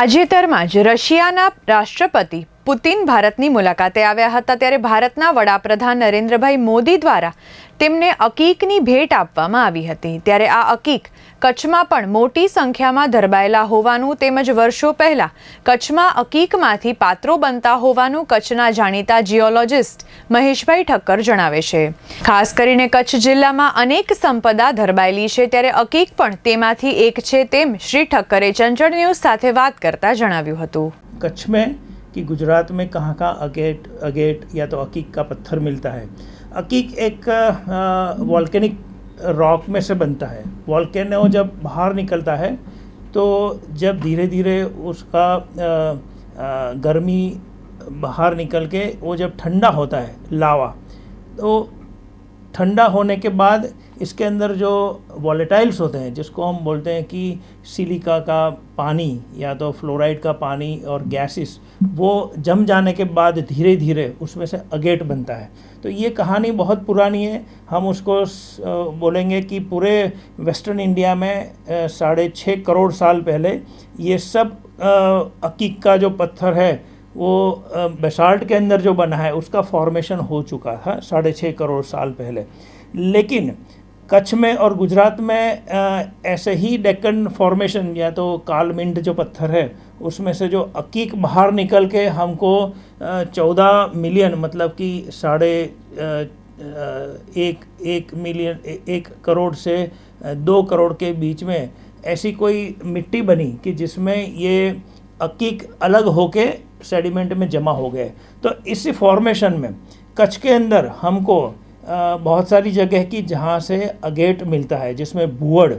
તાજેતરમાં જ રશિયાના રાષ્ટ્રપતિ પુતિન ભારતની મુલાકાતે આવ્યા હતા, ત્યારે ભારતના વડાપ્રધાન નરેન્દ્રભાઈ મોદી દ્વારા તેમને અકીકની ભેટ આપવામાં આવી હતી। ત્યારે આ અકીક કચ્છમાં પણ મોટી સંખ્યામાં ધરબાયેલા હોવાનું તેમજ વર્ષો પહેલા કચ્છમાં અકીકમાંથી પાત્રો બનતા હોવાનું કચ્છના જાણીતા જીઓલોજિસ્ટ મહેશભાઈ ઠક્કર જણાવે છે। ખાસ કરીને કચ્છ જિલ્લામાં અનેક સંપદા ધરબાયેલી છે, ત્યારે અકીક પણ તેમાંથી એક છે તેમ શ્રી ઠક્કરે ચંચળ ન્યૂઝ સાથે વાત કરતા જણાવ્યું હતું। कच्छ में कि गुजरात में कहाँ कहाँ अगेट या तो अकीक का पत्थर मिलता है। अकीक एक वॉल्केनिक रॉक में से बनता है। वॉल्केनो जब बाहर निकलता है तो जब धीरे धीरे उसका गर्मी बाहर निकल के वो जब ठंडा होता है लावा, तो ठंडा होने के बाद इसके अंदर जो वॉलेटाइल्स होते हैं, जिसको हम बोलते हैं कि सिलिका का पानी या तो फ्लोराइड का पानी और गैसेस, वो जम जाने के बाद धीरे धीरे उसमें से अगेट बनता है। तो ये कहानी बहुत पुरानी है। हम उसको बोलेंगे कि पूरे वेस्टर्न इंडिया में 6.5 करोड़ साल पहले ये सब अकीक का जो पत्थर है वो बेसाल्ट के अंदर जो बना है उसका फॉर्मेशन हो चुका था 6.5 करोड़ साल पहले। लेकिन कच्छ में और गुजरात में ऐसे ही डेक्कन फॉर्मेशन या तो कालमिंट जो पत्थर है उसमें से जो अकीक बाहर निकल के हमको 14 मिलियन मतलब कि 1 करोड़ से 2 करोड़ के बीच में ऐसी कोई मिट्टी बनी कि जिसमें ये अकीक अलग होके सेडिमेंट में जमा हो गए। तो इस फॉर्मेशन में कच्छ के अंदर हमको बहुत सारी जगह की जहाँ से अगेट मिलता है, जिसमें बुअड़,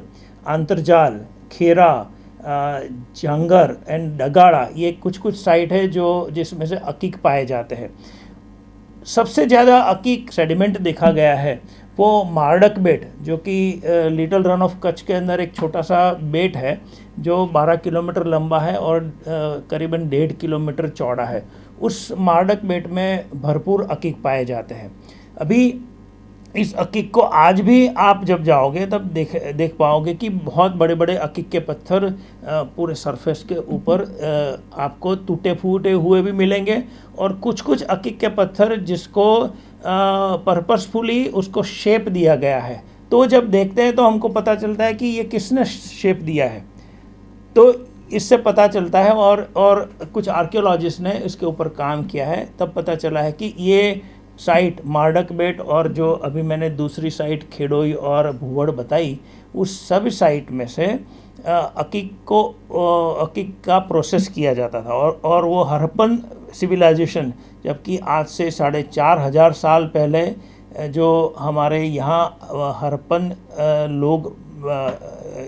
अंतरजाल, खेरा, जंगर एंड डगाड़ा, ये कुछ साइट है जो जिसमें से अकीक पाए जाते हैं। सबसे ज़्यादा अकीक सेडिमेंट देखा गया है वो मारडक बेट, जो कि लिटिल रन ऑफ कच्छ के अंदर एक छोटा सा बेट है जो 12 किलोमीटर लंबा है और करीबन 1.5 किलोमीटर चौड़ा है। उस मारडक बेट में भरपूर अकीक पाए जाते हैं। अभी इस अकीक को आज भी आप जब जाओगे तब देख पाओगे कि बहुत बड़े बड़े अकीक के पत्थर पूरे सरफेस के ऊपर आपको टूटे फूटे हुए भी मिलेंगे, और कुछ अकीक के पत्थर जिसको पर्पसफुली उसको शेप दिया गया है। तो जब देखते हैं तो हमको पता चलता है कि ये किसने शेप दिया है, तो इससे पता चलता है। और कुछ आर्कियोलॉजिस्ट ने इसके ऊपर काम किया है, तब पता चला है कि ये साइट मारडक बेट और जो अभी मैंने दूसरी साइट खेड़ोई और भुवड़ बताई, उस सभी साइट में से अकीक का प्रोसेस किया जाता था। और वो हड़प्पन सिविलाइजेशन, जबकि आज से 4,500 साल पहले जो हमारे यहाँ हड़प्पन लोग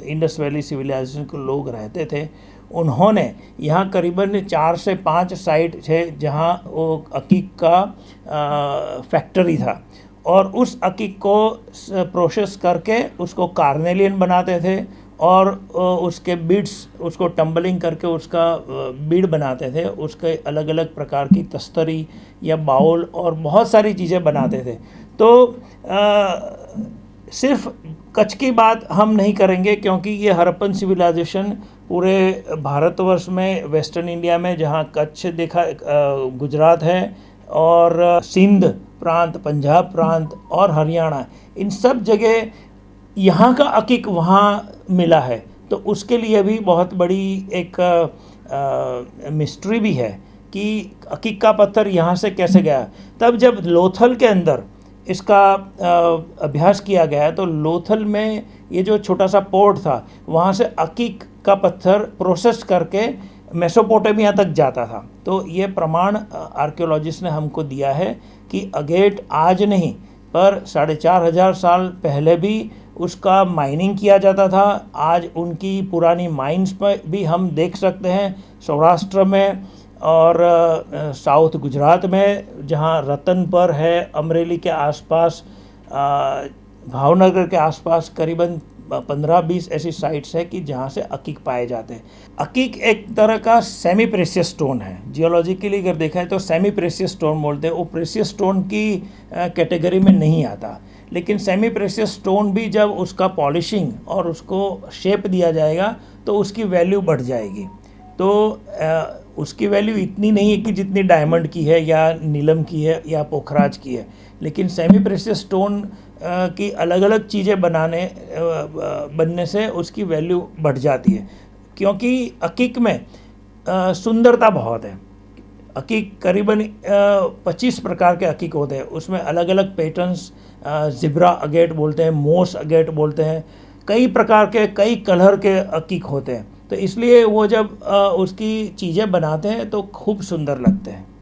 इंडस वैली सिविलाइजेशन के लोग रहते थे, उन्होंने यहाँ करीबन 4 से 5 साइट है जहाँ वो अकीक का फैक्ट्री था, और उस अकीक को प्रोसेस करके उसको कार्नेलियन बनाते थे और उसके बीड्स, उसको टम्बलिंग करके उसका बीड बनाते थे। उसके अलग अलग प्रकार की तस्तरी या बाउल और बहुत सारी चीज़ें बनाते थे। तो सिर्फ कच्छ की बात हम नहीं करेंगे, क्योंकि ये हड़प्पन सिविलाइजेशन पूरे भारतवर्ष में, वेस्टर्न इंडिया में जहाँ कच्छ देखा, गुजरात है और सिंध प्रांत, पंजाब प्रांत और हरियाणा, इन सब जगह यहाँ का अकीक वहाँ मिला है। तो उसके लिए भी बहुत बड़ी एक मिस्ट्री भी है कि अकीक का पत्थर यहाँ से कैसे गया। तब जब लोथल के अंदर इसका अभ्यास किया गया तो लोथल में ये जो छोटा सा पोर्ट था, वहाँ से अकीक का पत्थर प्रोसेस करके मेसोपोटामिया तक जाता था। तो ये प्रमाण आर्कियोलॉजिस्ट ने हमको दिया है कि अगेट आज नहीं पर 4,500 साल पहले भी उसका माइनिंग किया जाता था। आज उनकी पुरानी माइंस पर भी हम देख सकते हैं, सौराष्ट्र में और साउथ गुजरात में, जहाँ रतनपर है, अमरेली के आसपास, भावनगर के आसपास करीबन 15-20 ऐसी साइट्स है कि जहाँ से अकीक पाए जाते हैं। अकीक एक तरह का सेमी प्रेशियस स्टोन है। जियोलॉजिकली अगर देखा है तो सेमी प्रेशियस स्टोन बोलते हैं। वो प्रेशियस स्टोन की कैटेगरी में नहीं आता, लेकिन सेमी प्रेशियस स्टोन भी जब उसका पॉलिशिंग और उसको शेप दिया जाएगा तो उसकी वैल्यू बढ़ जाएगी। तो उसकी वैल्यू इतनी नहीं है कि जितनी डायमंड की है या नीलम की है या पोखराज की है, लेकिन सेमी प्रेशियस स्टोन की अलग अलग चीज़ें बनने से उसकी वैल्यू बढ़ जाती है, क्योंकि अकीक में सुंदरता बहुत है। अकीक करीबन 25 प्रकार के अकीक होते हैं, उसमें अलग अलग पैटर्न्स, ज़िब्रा अगेट बोलते हैं, मोस अगेट बोलते हैं, कई प्रकार के कई कलर के अकीक होते हैं। तो इसलिए वो जब उसकी चीज़ें बनाते हैं तो खूब सुंदर लगते हैं।